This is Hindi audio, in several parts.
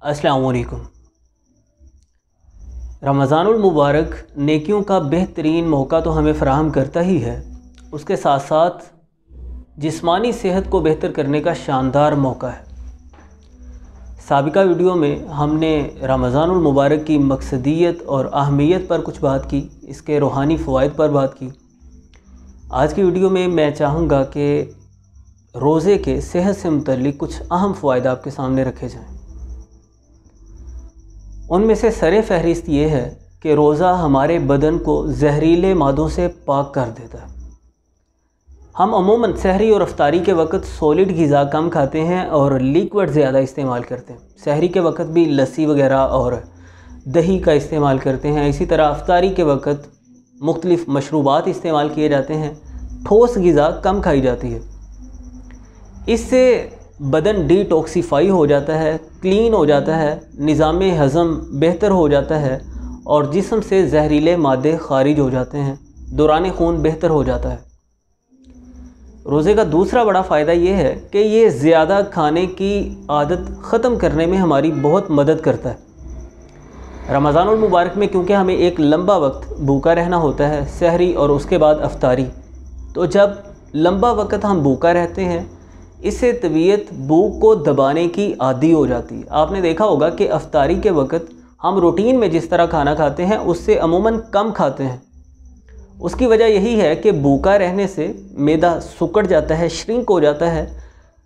अस्सलामु अलैकुम। रमज़ानुल मुबारक नेकियों का बेहतरीन मौका तो हमें फ़राहम करता ही है, उसके साथ साथ जिस्मानी सेहत को बेहतर करने का शानदार मौका है। साबिका वीडियो में हमने रमज़ानुल मुबारक की मकसदियत और अहमियत पर कुछ बात की, इसके रूहानी फ़वाइद पर बात की। आज की वीडियो में मैं चाहूँगा कि रोज़े के सेहत से मुतल्लिक़ कुछ अहम फ़वाइद आपके सामने रखे जाएँ। उनमें से सरे फहरिस्त ये है कि रोज़ा हमारे बदन को जहरीले मादों से पाक कर देता है। हम अमूमन सहरी और अफ्तारी के वक़्त सॉलिड ग़िज़ा कम खाते हैं और लिक्विड ज़्यादा इस्तेमाल करते हैं। सहरी के वक़्त भी लस्सी वग़ैरह और दही का इस्तेमाल करते हैं। इसी तरह अफ्तारी के वक़्त मुख्तलिफ़ मशरूबात इस्तेमाल किए जाते हैं। ठोस ग़िज़ा कम खाई जाती है। इससे बदन डिटॉक्सीफाई हो जाता है, क्लीन हो जाता है, निज़ाम हज़म बेहतर हो जाता है और जिस्म से जहरीले मादे खारिज हो जाते हैं, दौरान खून बेहतर हो जाता है। रोज़े का दूसरा बड़ा फ़ायदा ये है कि ये ज़्यादा खाने की आदत ख़त्म करने में हमारी बहुत मदद करता है। रमज़ानुल मुबारक में क्योंकि हमें एक लंबा वक्त भूखा रहना होता है, सहरी और उसके बाद अफ्तारी, तो जब लंबा वक्त हम भूखा रहते हैं इससे तबीयत भूख को दबाने की आदी हो जाती है। आपने देखा होगा कि अफ्तारी के वक़्त हम रूटीन में जिस तरह खाना खाते हैं उससे अमूमन कम खाते हैं। उसकी वजह यही है कि भूखा रहने से मैदा सिकुड़ जाता है, श्रिंक हो जाता है।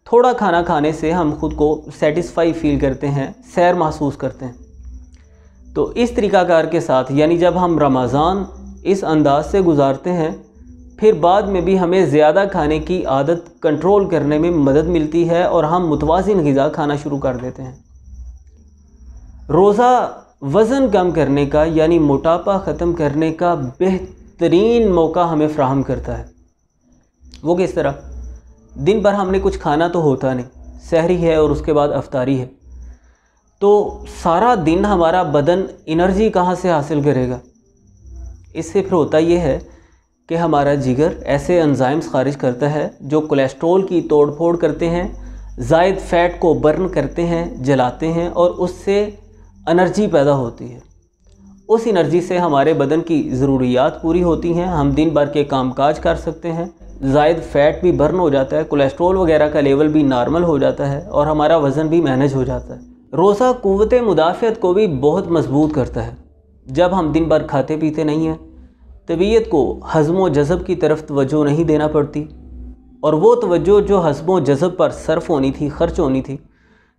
थोड़ा खाना खाने से हम ख़ुद को सेटिस्फाई फील करते हैं, सैर महसूस करते हैं। तो इस तरीक़ाकार के साथ यानी जब हम रमज़ान इस अंदाज से गुजारते हैं फिर बाद में भी हमें ज़्यादा खाने की आदत कंट्रोल करने में मदद मिलती है और हम मुतवाज़िन ग़िज़ा खाना शुरू कर देते हैं। रोज़ा वज़न कम करने का यानी मोटापा ख़त्म करने का बेहतरीन मौका हमें फ़राहम करता है। वो किस तरह? दिन भर हमने कुछ खाना तो होता नहीं, सहरी है और उसके बाद अफ्तारी है, तो सारा दिन हमारा बदन एनर्जी कहाँ से हासिल करेगा? इससे फिर होता ये है कि हमारा जिगर ऐसे एंजाइम्स खारिज करता है जो कोलेस्ट्रॉल की तोड़ फोड़ करते हैं, ज़ायद फ़ैट को बर्न करते हैं, जलाते हैं और उससे एनर्जी पैदा होती है। उस एनर्जी से हमारे बदन की ज़रूरियात पूरी होती हैं, हम दिन भर के कामकाज कर सकते हैं, ज़ायद फ़ैट भी बर्न हो जाता है, कोलेस्ट्रॉल वगैरह का लेवल भी नॉर्मल हो जाता है और हमारा वज़न भी मैनेज हो जाता है। रोज़ा क़ुव्वत मुदाफ़ियत को भी बहुत मजबूत करता है। जब हम दिन भर खाते पीते नहीं हैं तबीयत को हज़्म व जज़ब की तरफ तवज्जो नहीं देना पड़ती और वो तवज्जो जो हज़्म व जज़ब पर सर्फ़ होनी थी, ख़र्च होनी थी,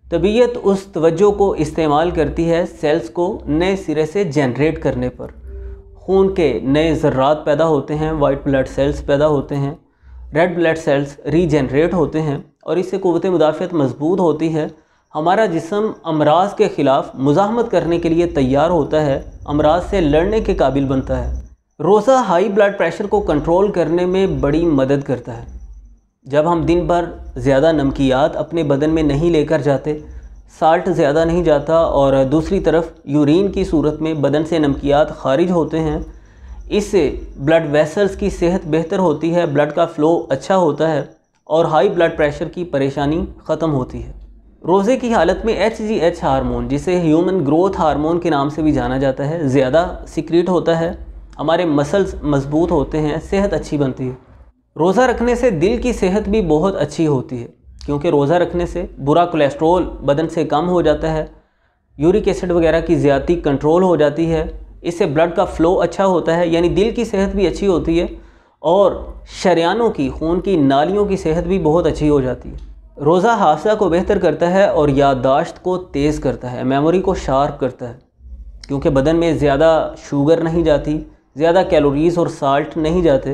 तबीयत उस तवज्जो को इस्तेमाल करती है सेल्स को नए सिरे से जनरेट करने पर। खून के नए ज़र्रात पैदा होते हैं, वाइट ब्लड सेल्स पैदा होते हैं, रेड ब्लड सेल्स रीजनरेट होते हैं और इससे क़ुव्वत मुदाफ़ियत मज़बूत होती है। हमारा जिस्म अमराज़ के ख़िलाफ़ मुज़ाहमत करने के लिए तैयार होता है, अमराज़ से लड़ने के काबिल बनता है। रोज़ा हाई ब्लड प्रेशर को कंट्रोल करने में बड़ी मदद करता है। जब हम दिन भर ज़्यादा नमकियात अपने बदन में नहीं लेकर जाते, साल्ट ज़्यादा नहीं जाता और दूसरी तरफ यूरिन की सूरत में बदन से नमकियात खारिज होते हैं, इससे ब्लड वेसल्स की सेहत बेहतर होती है, ब्लड का फ़्लो अच्छा होता है और हाई ब्लड प्रेशर की परेशानी ख़त्म होती है। रोज़े की हालत में HGH हार्मोन, जिसे ह्यूमन ग्रोथ हार्मोन के नाम से भी जाना जाता है, ज़्यादा सिक्रीट होता है, हमारे मसल्स मज़बूत होते हैं, सेहत अच्छी बनती है। रोज़ा रखने से दिल की सेहत भी बहुत अच्छी होती है क्योंकि रोज़ा रखने से बुरा कोलेस्ट्रॉल बदन से कम हो जाता है, यूरिक एसिड वगैरह की ज़्यादती कंट्रोल हो जाती है, इससे ब्लड का फ़्लो अच्छा होता है यानी दिल की सेहत भी अच्छी होती है और शरियानों की, खून की नालियों की सेहत भी बहुत अच्छी हो जाती है। रोज़ा हादसा को बेहतर करता है और याददाश्त को तेज़ करता है, मेमोरी को शार्प करता है क्योंकि बदन में ज़्यादा शुगर नहीं जाती, ज़्यादा कैलोरीज़ और साल्ट नहीं जाते,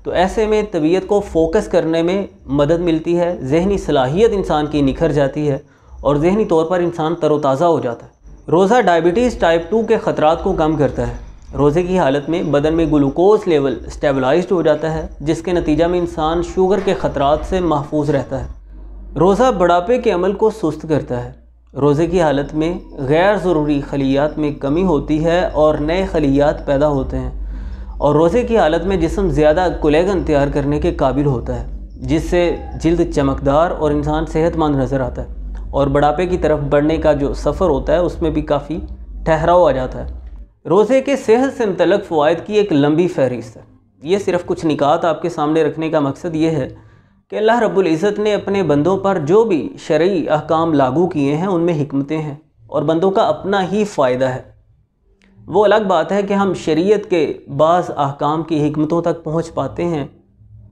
तो ऐसे में तबीयत को फ़ोकस करने में मदद मिलती है, ज़हनी सलाहियत इंसान की निखर जाती है और ज़हनी तौर पर इंसान तरोताज़ा हो जाता है। रोज़ा डायबिटीज़ टाइप 2 के ख़तरात को कम करता है। रोज़े की हालत में बदन में ग्लूकोज लेवल स्टेबलाइज्ड हो जाता है जिसके नतीजा में इंसान शुगर के ख़तरात से महफूज रहता है। रोज़ा बुढ़ापे के अमल को सुस्त करता है। रोज़े की हालत में गैर ज़रूरी खलियात में कमी होती है और नए खलियात पैदा होते हैं और रोज़े की हालत में जिस्म ज़्यादा कोलेजन तैयार करने के काबिल होता है जिससे जिल्द चमकदार और इंसान सेहतमंद नज़र आता है। और बुढ़ापे की तरफ बढ़ने का जो सफ़र होता है उसमें भी काफ़ी ठहराव आ जाता है। रोज़े के सेहत से मुतल्लक़ फ़वाइद की एक लंबी फहरिस्त है। ये सिर्फ़ कुछ निकात आपके सामने रखने का मकसद ये है कि अल्लाह रब्बुल इज़्ज़त ने अपने बंदों पर जो भी शरई अहकाम लागू किए हैं उनमें हिकमतें हैं और बंदों का अपना ही फ़ायदा है। वो अलग बात है कि हम शरीयत के बाज़ अहकाम की हिकमतों तक पहुँच पाते हैं,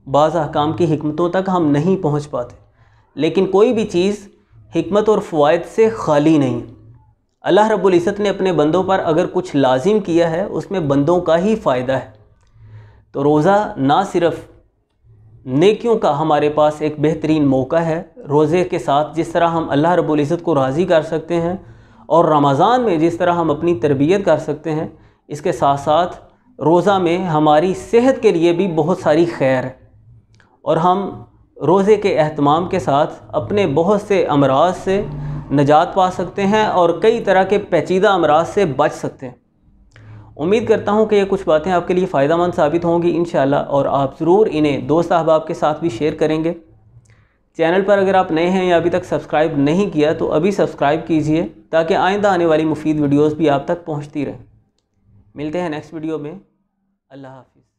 बाज़ अहकाम की हिकमतों तक हम नहीं पहुँच पाते, लेकिन कोई भी चीज़ हिकमत और फ़वाइद से खाली नहीं। अल्लाह रब्बुल इज़्ज़त ने अपने बंदों पर अगर कुछ लाजिम किया है उसमें बंदों का ही फ़ायदा है। तो रोज़ा ना सिर्फ़ नेकियों का हमारे पास एक बेहतरीन मौका है, रोज़े के साथ जिस तरह हम अल्लाह रब्बुल इज़्ज़त को राज़ी कर सकते हैं और रमज़ान में जिस तरह हम अपनी तरबियत कर सकते हैं, इसके साथ साथ रोज़ा में हमारी सेहत के लिए भी बहुत सारी खैर है और हम रोज़े के एहतमाम के साथ अपने बहुत से अमराज से निजात पा सकते हैं और कई तरह के पेचीदा अमराज से बच सकते हैं। उम्मीद करता हूँ कि ये कुछ बातें आपके लिए फ़ायदेमंद साबित होंगी इंशाअल्लाह, और आप ज़रूर इन्हें दोस्त अहबाब के साथ भी शेयर करेंगे। चैनल पर अगर आप नए हैं या अभी तक सब्सक्राइब नहीं किया तो अभी सब्सक्राइब कीजिए ताकि आइंदा आने वाली मुफीद वीडियोज़ भी आप तक पहुँचती रहें। मिलते हैं नेक्स्ट वीडियो में। अल्लाह हाफ़िज़।